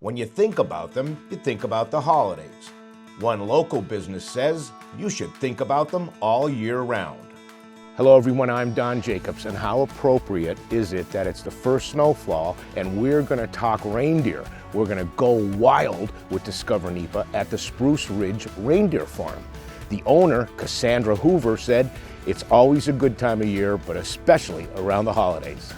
When you think about them, you think about the holidays. One local business says you should think about them all year round. Hello everyone, I'm Don Jacobs, and how appropriate is it that it's the first snowfall and we're going to talk reindeer. We're going to go wild with DiscoverNEPA at the Spruce Ridge Reindeer Farm. The owner, Cassandra Hoover, said it's always a good time of year, but especially around the holidays.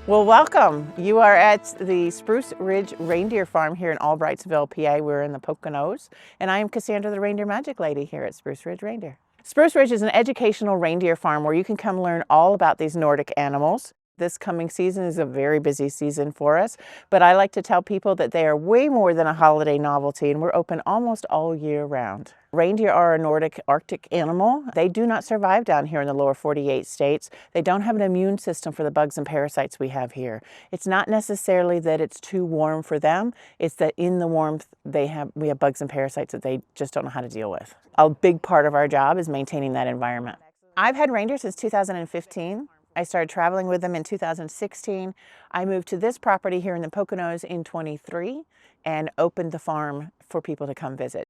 Well, welcome. You are at the Spruce Ridge Reindeer Farm here in Albrightsville, PA. We're in the 𝗄𝗏𝗪𝗏, and I am Cassandra, the Reindeer Magic Lady here at Spruce Ridge Reindeer. Spruce Ridge is an educational reindeer farm where you can come learn all about these Nordic animals. This coming season is a very busy season for us, but I like to tell people that they are way more than a holiday novelty, and we're open almost all year round. Reindeer are a Nordic Arctic animal. They do not survive down here in the lower 48 states. They don't have an immune system for the bugs and parasites we have here. It's not necessarily that it's too warm for them, it's that in the warmth we have bugs and parasites that they just don't know how to deal with. A big part of our job is maintaining that environment. I've had reindeer since 2015. I started traveling with them in 2016. I moved to this property here in the Poconos in 23 and opened the farm for people to come visit.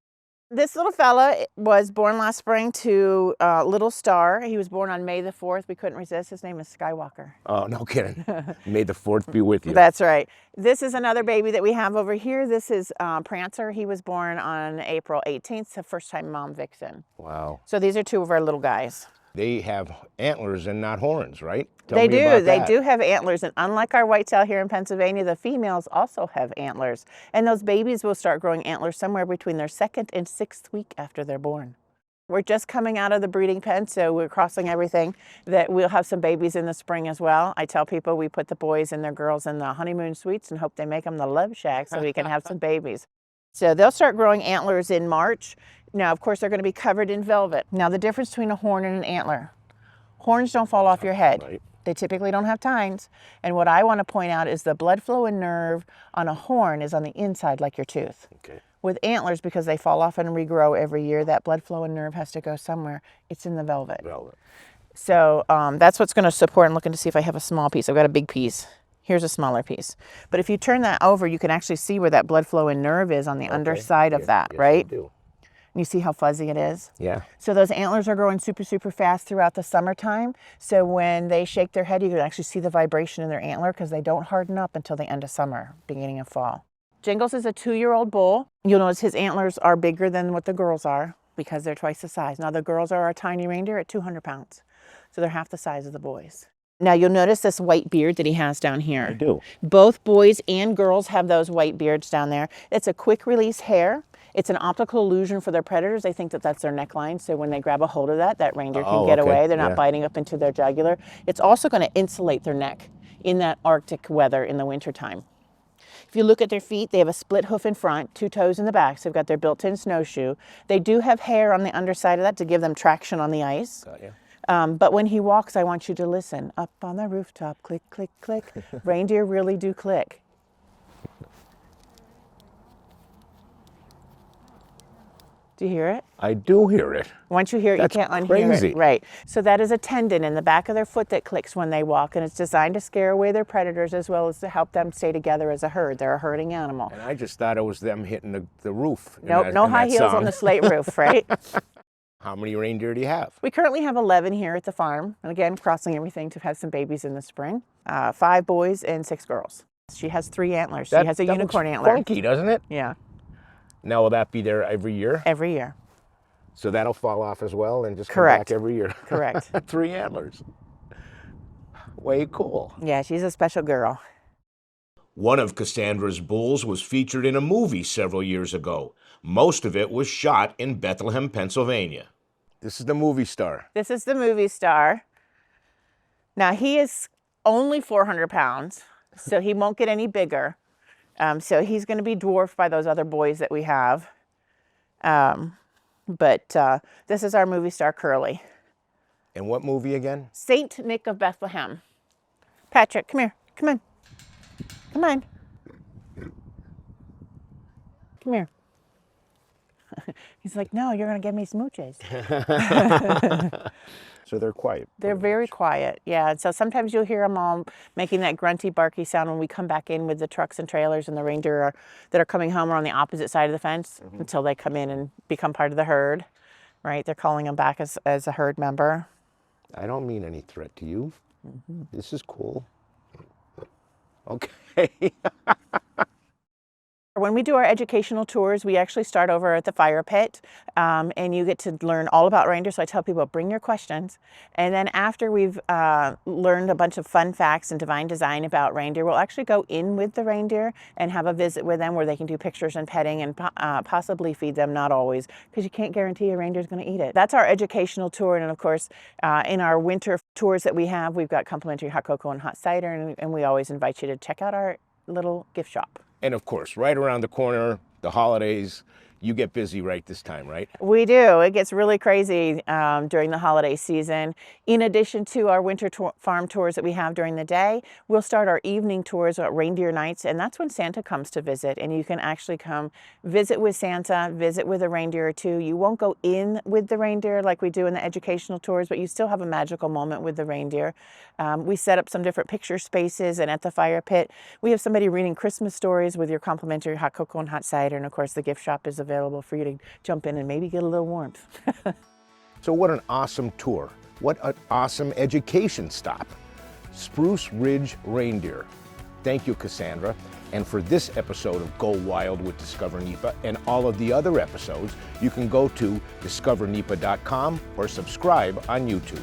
This little fella was born last spring to Little Star. He was born on May the 4th. We couldn't resist. His name is Skywalker. Oh, no kidding. May the 4th be with you. That's right. This is another baby that we have over here. This is Prancer. He was born on April 18th, the first-time mom vixen. Wow. So these are two of our little guys. They have antlers and not horns, right? They do. They do have antlers, and unlike our whitetail here in Pennsylvania, the females also have antlers. And those babies will start growing antlers somewhere between their 2nd and 6th week after they're born. We're just coming out of the breeding pen, so we're crossing everything. That we'll have some babies in the spring as well. I tell people we put the boys and their girls in the honeymoon suites and hope they make them the love shack so we can have some babies. So they'll start growing antlers in March. Now, of course, they're going to be covered in velvet. Now, the difference between a horn and an antler. Horns don't fall off your head. Right. They typically don't have tines. And what I want to point out is the blood flow and nerve on a horn is on the inside like your tooth. Okay. With antlers, because they fall off and regrow every year, that blood flow and nerve has to go somewhere. It's in the velvet. Velvet. So that's what's going to support. I'm looking to see if I have a small piece. I've got a big piece. Here's a smaller piece. But if you turn that over, you can actually see where that blood flow and nerve is on the underside of that, yes, right? I do. And you see how fuzzy it is? Yeah. So those antlers are growing super, super fast throughout the summertime. So when they shake their head, you can actually see the vibration in their antler because they don't harden up until the end of summer, beginning of fall. Jingles is a 2-year-old bull. You'll notice his antlers are bigger than what the girls are because they're twice the size. Now the girls are a tiny reindeer at 200 pounds. So they're half the size of the boys. Now you'll notice this white beard that he has down here. I do. Both boys and girls have those white beards down there. It's a quick release hair. It's an optical illusion for their predators. They think that that's their neckline, so when they grab a hold of that, that reindeer can get away. They're not biting up into their jugular. It's also going to insulate their neck in that Arctic weather in the wintertime. If you look at their feet, they have a split hoof in front, 2 toes in the back, so they've got their built-in snowshoe. They do have hair on the underside of that to give them traction on the ice. Got you. But when he walks, I want you to listen. Up on the rooftop, click, click, click. Reindeer really do click. Do you hear it? I do hear it. Once you hear it, That's you can't unhear crazy. it. Right. So that is a tendon in the back of their foot that clicks when they walk, and it's designed to scare away their predators as well as to help them stay together as a herd. They're a herding animal. And I just thought it was them hitting the roof. Nope, no high heels on the slate roof, right? How many reindeer do you have? We currently have 11 here at the farm, and again, crossing everything to have some babies in the spring. 5 boys and 6 girls. She has 3 antlers. She has a unicorn looks antler. funky, doesn't it? Yeah, Now, will that be there every year? every year. So that'll fall off as well and just come Correct. back every year? Correct. 3 antlers. Way cool. Yeah, she's a special girl. One of Cassandra's bulls was featured in a movie several years ago. Most of it was shot in Bethlehem, Pennsylvania. This is the movie star. This is the movie star. Now, he is only 400 pounds, so he won't get any bigger. So he's going to be dwarfed by those other boys that we have. But this is our movie star, Curly. And what movie again? Saint Nick of Bethlehem. Patrick, come here. Come on. Come on. Come here. He's like, no, you're going to give me smooches. So they're quiet. They're very quiet, yeah. And so sometimes you'll hear them all making that grunty, barky sound when we come back in with the trucks and trailers, and the reindeer that are coming home are on the opposite side of the fence until they come in and become part of the herd, right? They're calling them back as a herd member. I don't mean any threat to you. This is cool. Okay. When we do our educational tours, we actually start over at the fire pit, and you get to learn all about reindeer. So I tell people, bring your questions. And then after we've learned a bunch of fun facts and divine design about reindeer, we'll actually go in with the reindeer and have a visit with them where they can do pictures and petting and possibly feed them, not always, because you can't guarantee a reindeer's going to eat it. That's our educational tour. And of course, in our winter tours that we have, we've got complimentary hot cocoa and hot cider, and we always invite you to check out our little gift shop. And of course, right around the corner, the holidays, you get busy right this time, right? We do. It gets really crazy during the holiday season. In addition to our winter farm tours that we have during the day, we'll start our evening tours at reindeer nights, and that's when Santa comes to visit. And you can actually come visit with Santa, visit with a reindeer or two. You won't go in with the reindeer like we do in the educational tours, but you still have a magical moment with the reindeer. We set up some different picture spaces, and at the fire pit, we have somebody reading Christmas stories with your complimentary hot cocoa and hot cider, and of course the gift shop is available for you to jump in and maybe get a little warmth. So what an awesome tour. What an awesome education stop. Spruce Ridge Reindeer. Thank you, Cassandra. And for this episode of Go Wild with Discover NEPA and all of the other episodes, you can go to discovernepa.com or subscribe on YouTube.